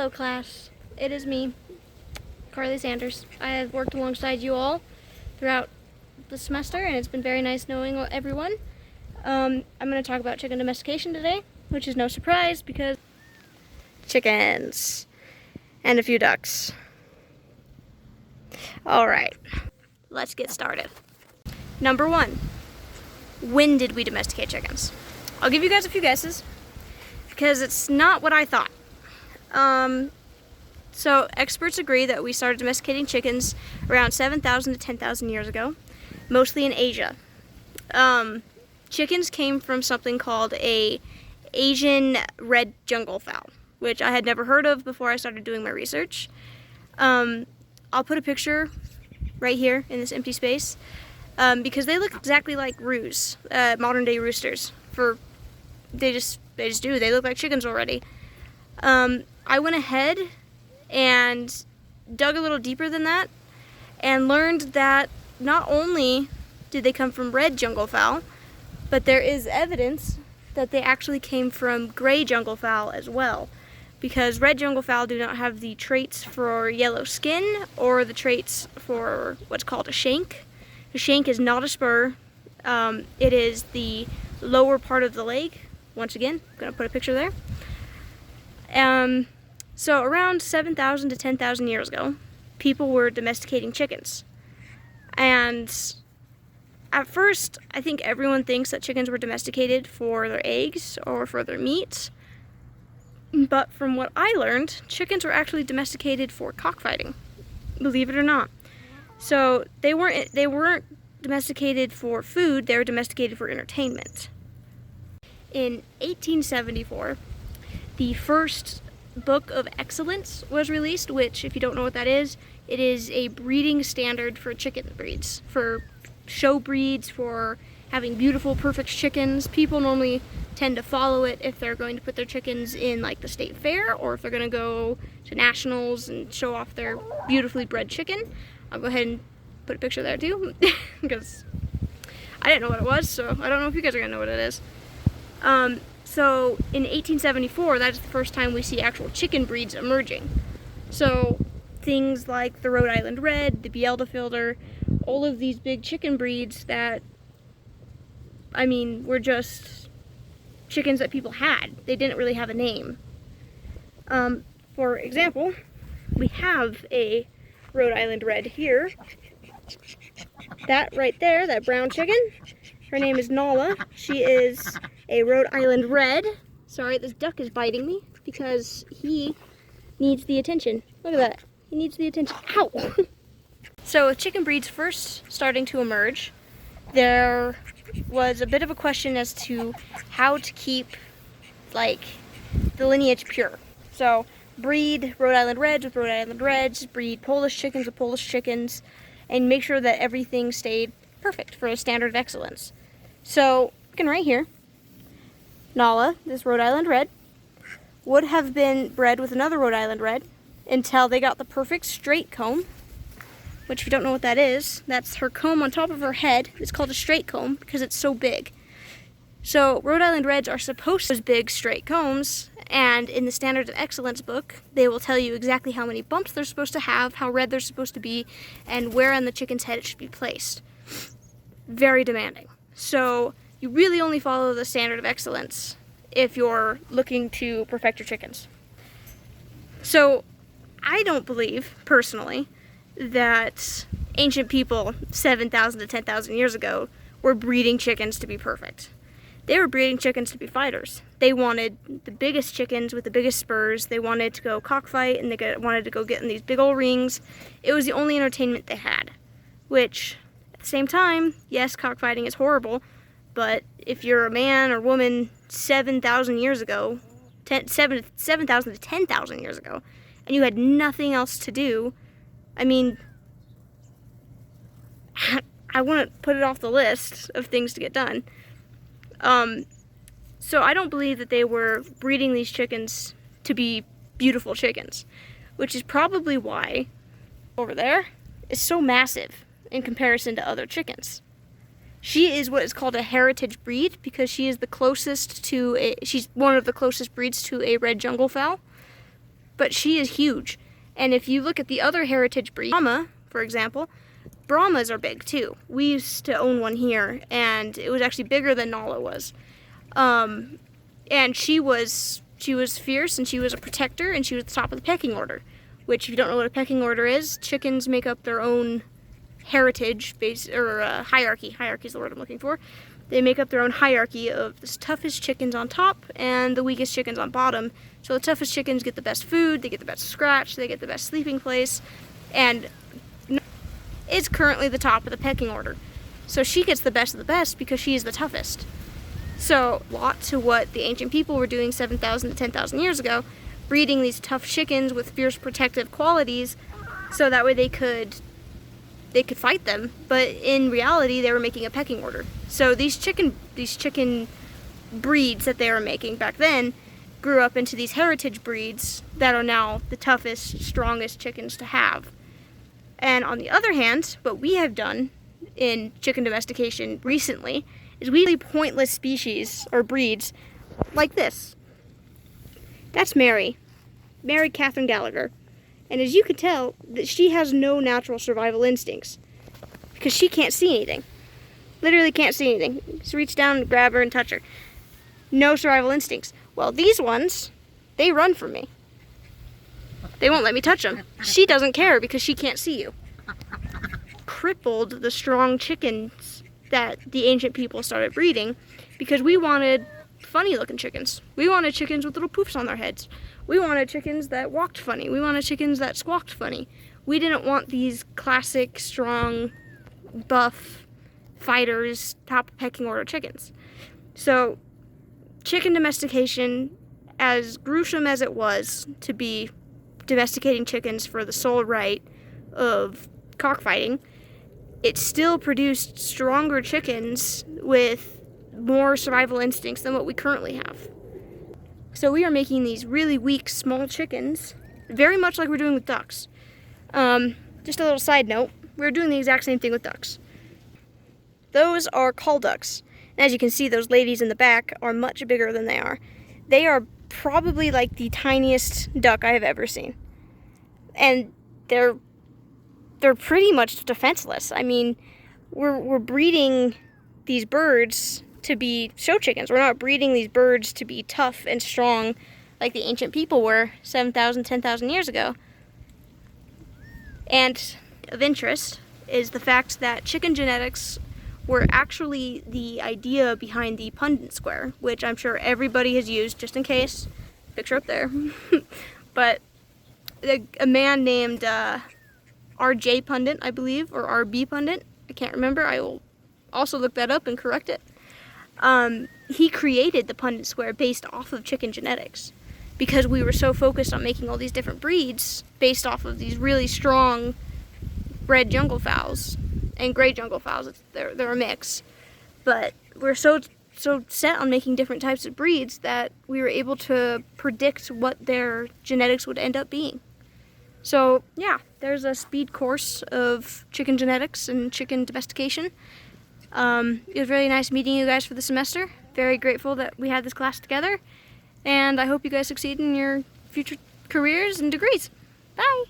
Hello class, it is me, Carly Sanders. I have worked alongside you all throughout the semester and it's been very nice knowing everyone. I'm going to talk about chicken domestication today, which is no surprise because chickens and a few ducks. Alright, let's get started. Number 1, when did we domesticate chickens? I'll give you guys a few guesses because it's not what I thought. So experts agree that we started domesticating chickens around 7,000 to 10,000 years ago, mostly in Asia. Chickens came from something called a Asian red jungle fowl, which I had never heard of before I started doing my research. I'll put a picture right here in this empty space because they look exactly like roos, modern day roosters. They just do. They look like chickens already. I went ahead and dug a little deeper than that and learned that not only did they come from red jungle fowl, but there is evidence that they actually came from gray jungle fowl as well, because red jungle fowl do not have the traits for yellow skin or the traits for what's called a shank. A shank is not a spur. It is the lower part of the leg. Once again, I'm going to put a picture there. So around 7,000 to 10,000 years ago, people were domesticating chickens. And at first, I think everyone thinks that chickens were domesticated for their eggs or for their meat. But from what I learned, chickens were actually domesticated for cockfighting, believe it or not. So they weren't domesticated for food, they were domesticated for entertainment. In 1874, the first Book of Excellence was released, which, if you don't know what that is, it is a breeding standard for chicken breeds, for show breeds, for having beautiful, perfect chickens. People normally tend to follow it if they're going to put their chickens in like the state fair, or if they're going to go to nationals and show off their beautifully bred chicken. I'll go ahead and put a picture there too, because I didn't know what it was, so I don't know if you guys are going to know what it is. So in 1874, that's the first time we see actual chicken breeds emerging. So things like the Rhode Island Red, the Bielefeld, all of these big chicken breeds that, I mean, were just chickens that people had. They didn't really have a name. For example, we have a Rhode Island Red here. That right there, that brown chicken, her name is Nala. She is a Rhode Island Red. Sorry, this duck is biting me because he needs the attention. Look at that. He needs the attention. Ow! So with chicken breeds first starting to emerge, there was a bit of a question as to how to keep like the lineage pure. So breed Rhode Island Reds with Rhode Island Reds, breed Polish chickens with Polish chickens, and make sure that everything stayed perfect for a standard of excellence. So, looking right here, Nala, this Rhode Island Red, would have been bred with another Rhode Island Red until they got the perfect straight comb, which if you don't know what that is, that's her comb on top of her head. It's called a straight comb because it's so big. So Rhode Island Reds are supposed to have big straight combs, and in the Standards of Excellence book, they will tell you exactly how many bumps they're supposed to have, how red they're supposed to be, and where on the chicken's head it should be placed. Very demanding. So you really only follow the Standard of Excellence if you're looking to perfect your chickens. So I don't believe, personally, that ancient people 7,000 to 10,000 years ago were breeding chickens to be perfect. They were breeding chickens to be fighters. They wanted the biggest chickens with the biggest spurs. They wanted to go cockfight, and they wanted to go get in these big old rings. It was the only entertainment they had, which, at the same time, yes, cockfighting is horrible, but if you're a man or woman 7,000 years ago, 7,000 to 10,000 years ago, and you had nothing else to do, I mean, I wouldn't put it off the list of things to get done. So I don't believe that they were breeding these chickens to be beautiful chickens, which is probably why over there is so massive in comparison to other chickens. She is what is called a heritage breed because she is the closest to she's one of the closest breeds to a red jungle fowl. but she is huge. And if you look at the other heritage breed, Brahma, for example, Brahmas are big too. We used to own one here, and it was actually bigger than Nala was. And she was fierce, and she was a protector, and she was at the top of the pecking order. Which, if you don't know what a pecking order is, chickens make up their own heritage hierarchy. Hierarchy is the word I'm looking for. They make up their own hierarchy of the toughest chickens on top and the weakest chickens on bottom. So the toughest chickens get the best food, they get the best scratch, they get the best sleeping place, and is currently the top of the pecking order. So she gets the best of the best because she is the toughest. So, a lot to what the ancient people were doing 7,000 to 10,000 years ago, breeding these tough chickens with fierce protective qualities, so that way they could fight them. But in reality, they were making a pecking order. So these chicken breeds that they were making back then grew up into these heritage breeds that are now the toughest, strongest chickens to have. And on the other hand, what we have done in chicken domestication recently is we leave pointless species or breeds like this. That's Mary Catherine Gallagher. And as you can tell, that she has no natural survival instincts because she can't see anything. Literally can't see anything. Just reach down and grab her and touch her. No survival instincts. Well, these ones, they run from me. They won't let me touch them. She doesn't care because she can't see you. Crippled the strong chickens that the ancient people started breeding because we wanted funny looking chickens. We wanted chickens with little poofs on their heads. We wanted chickens that walked funny. We wanted chickens that squawked funny. We didn't want these classic, strong, buff fighters, top pecking order chickens. So chicken domestication, as gruesome as it was to be domesticating chickens for the sole right of cockfighting, it still produced stronger chickens with more survival instincts than what we currently have. So we are making these really weak, small chickens, very much like we're doing with ducks. Just a little side note, we're doing the exact same thing with ducks. Those are call ducks. And as you can see, those ladies in the back are much bigger than they are. They are probably like the tiniest duck I have ever seen. And they're pretty much defenseless. I mean, we're breeding these birds to be show chickens. We're not breeding these birds to be tough and strong like the ancient people were 7,000, 10,000 years ago. And of interest is the fact that chicken genetics were actually the idea behind the Punnett square, which I'm sure everybody has used just in case. Picture up there. But a man named R.J. Punnett, I believe, or R.B. Punnett, I can't remember. I will also look that up and correct it. He created the Punnett square based off of chicken genetics because we were so focused on making all these different breeds based off of these really strong red jungle fowls and gray jungle fowls. They're a mix. But we're so set on making different types of breeds that we were able to predict what their genetics would end up being. So yeah, there's a speed course of chicken genetics and chicken domestication. It was really nice meeting you guys for the semester. Very grateful that we had this class together. And I hope you guys succeed in your future careers and degrees. Bye!